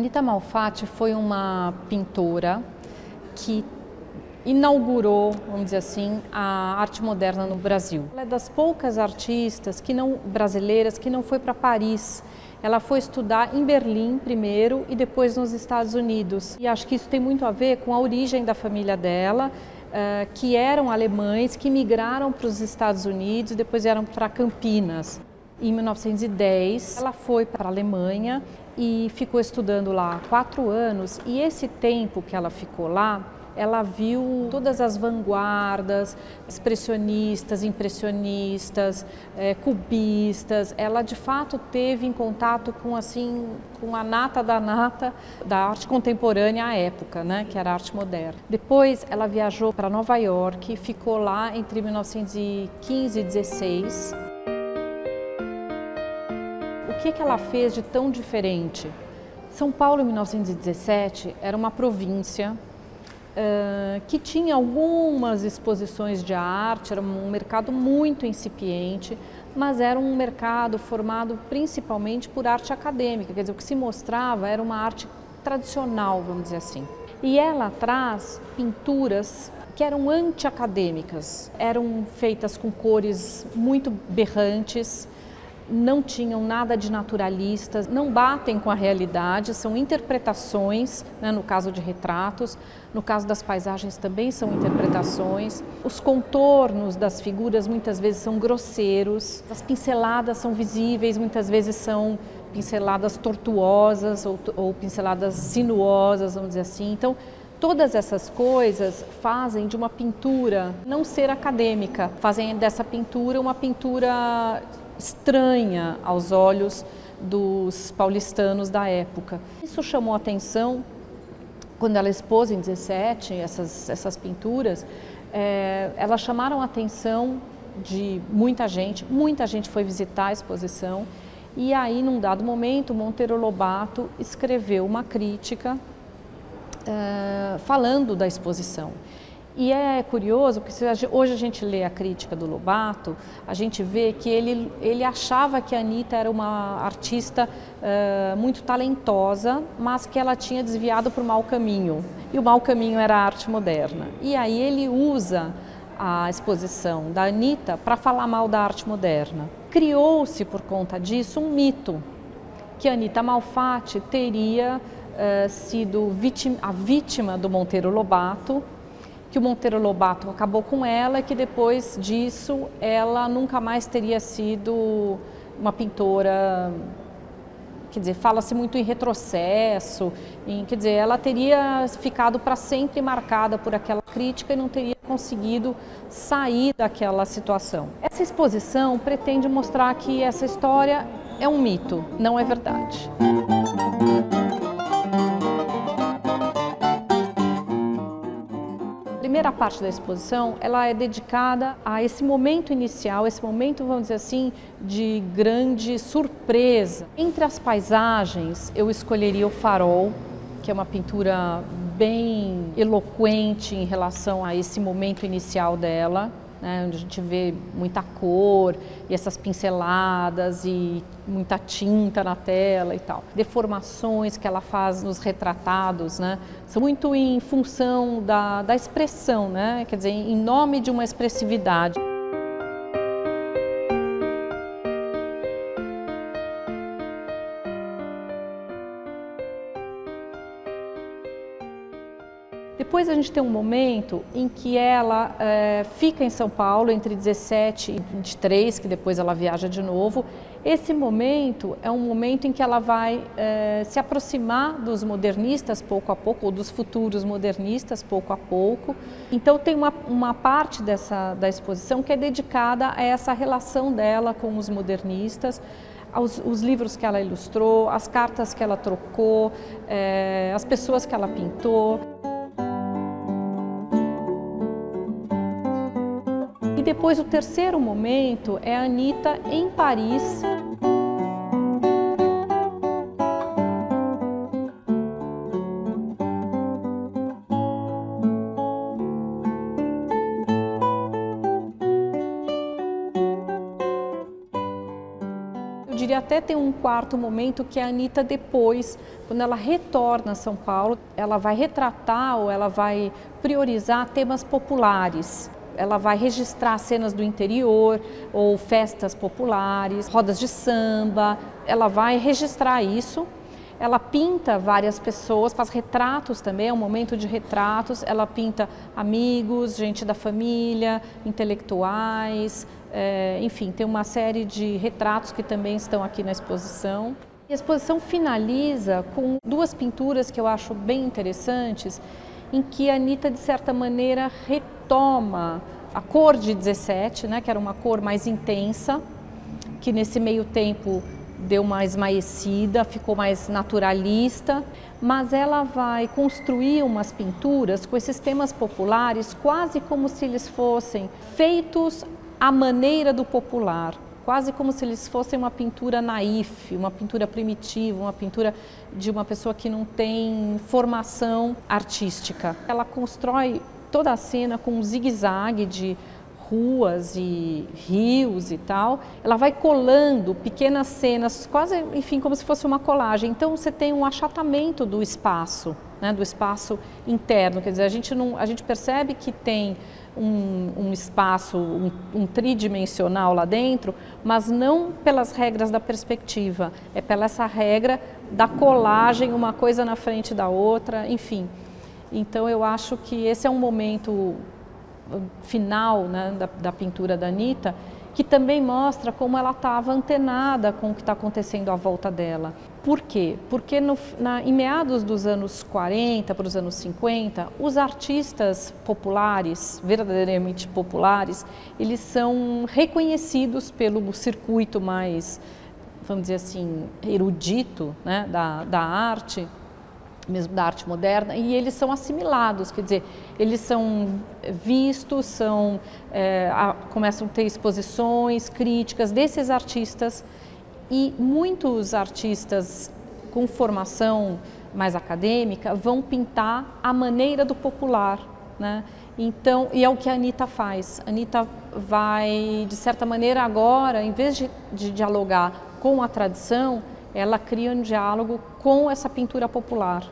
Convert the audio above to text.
Anita Malfatti foi uma pintora que inaugurou, vamos dizer assim, a arte moderna no Brasil. Ela é das poucas artistas brasileiras que não foi para Paris. Ela foi estudar em Berlim primeiro e depois nos Estados Unidos. E acho que isso tem muito a ver com a origem da família dela, que eram alemães, que migraram para os Estados Unidos e depois vieram para Campinas. Em 1910, ela foi para a Alemanha e ficou estudando lá 4 anos. E esse tempo que ela ficou lá, ela viu todas as vanguardas, expressionistas, impressionistas, cubistas. Ela de fato teve em contato com a nata da arte contemporânea à época, né, que era a arte moderna. Depois ela viajou para Nova York, ficou lá entre 1915 e 16. O que ela fez de tão diferente? São Paulo, em 1917, era uma província que tinha algumas exposições de arte, era um mercado muito incipiente, mas era um mercado formado principalmente por arte acadêmica, quer dizer, o que se mostrava era uma arte tradicional, vamos dizer assim. E ela traz pinturas que eram anti-acadêmicas, eram feitas com cores muito berrantes, não tinham nada de naturalistas, não batem com a realidade, são interpretações, né, no caso de retratos, no caso das paisagens também são interpretações. Os contornos das figuras muitas vezes são grosseiros, as pinceladas são visíveis, muitas vezes são pinceladas tortuosas ou pinceladas sinuosas, vamos dizer assim. Então, todas essas coisas fazem de uma pintura não ser acadêmica, fazem dessa pintura uma pintura estranha aos olhos dos paulistanos da época. Isso chamou a atenção quando ela expôs em 17 essas pinturas. Elas chamaram a atenção de muita gente foi visitar a exposição e aí num dado momento Monteiro Lobato escreveu uma crítica falando da exposição. E é curioso, porque hoje a gente lê a crítica do Lobato, a gente vê que ele achava que a Anita era uma artista muito talentosa, mas que ela tinha desviado para o mau caminho. E o mau caminho era a arte moderna. E aí ele usa a exposição da Anita para falar mal da arte moderna. Criou-se, por conta disso, um mito, que a Anita Malfatti teria sido a vítima do Monteiro Lobato, que o Monteiro Lobato acabou com ela e que depois disso ela nunca mais teria sido uma pintora, quer dizer, fala-se muito em retrocesso, quer dizer, ela teria ficado para sempre marcada por aquela crítica e não teria conseguido sair daquela situação. Essa exposição pretende mostrar que essa história é um mito, não é verdade. A primeira parte da exposição, ela é dedicada a esse momento inicial, esse momento, vamos dizer assim, de grande surpresa. Entre as paisagens, eu escolheria o Farol, que é uma pintura bem eloquente em relação a esse momento inicial dela, né, onde a gente vê muita cor e essas pinceladas e muita tinta na tela e tal. Deformações que ela faz nos retratados, né, são muito em função da expressão, né, quer dizer, em nome de uma expressividade. Depois a gente tem um momento em que ela fica em São Paulo entre 17 e 23, que depois ela viaja de novo. Esse momento é um momento em que ela vai se aproximar dos modernistas pouco a pouco, ou dos futuros modernistas pouco a pouco. Então tem uma parte da exposição que é dedicada a essa relação dela com os modernistas, os livros que ela ilustrou, as cartas que ela trocou, as pessoas que ela pintou. E depois o terceiro momento é a Anita em Paris. diria até tem um quarto momento que a Anitta depois, quando ela retorna a São Paulo, ela vai retratar ou ela vai priorizar temas populares. Ela vai registrar cenas do interior ou festas populares, rodas de samba, ela vai registrar isso. Ela pinta várias pessoas, faz retratos também, é um momento de retratos. Ela pinta amigos, gente da família, intelectuais, enfim, tem uma série de retratos que também estão aqui na exposição. A exposição finaliza com duas pinturas que eu acho bem interessantes, em que a Anitta, de certa maneira, retoma a cor de 17, né, que era uma cor mais intensa, que nesse meio tempo deu uma esmaecida, ficou mais naturalista, mas ela vai construir umas pinturas com esses temas populares quase como se eles fossem feitos à maneira do popular, quase como se eles fossem uma pintura naif, uma pintura primitiva, uma pintura de uma pessoa que não tem formação artística. Ela constrói toda a cena com um zigue-zague de ruas e rios e tal. Ela vai colando pequenas cenas, quase, enfim, como se fosse uma colagem. Então você tem um achatamento do espaço, né, do espaço interno. Quer dizer, a gente percebe que tem um espaço, um tridimensional lá dentro, mas não pelas regras da perspectiva, é pela essa regra da colagem, uma coisa na frente da outra, enfim. Então eu acho que esse é um momento final, né, da pintura da Anitta, que também mostra como ela estava antenada com o que está acontecendo à volta dela. Por quê? Porque em meados dos anos 40 para os anos 50, os artistas populares, verdadeiramente populares, eles são reconhecidos pelo circuito mais, vamos dizer assim, erudito, né, da arte, mesmo da arte moderna, e eles são assimilados, quer dizer, eles são vistos, começam a ter exposições, críticas desses artistas, e muitos artistas com formação mais acadêmica vão pintar à maneira do popular, né? Então, e é o que a Anitta faz. A Anitta vai, de certa maneira, agora, em vez de dialogar com a tradição, ela cria um diálogo com essa pintura popular.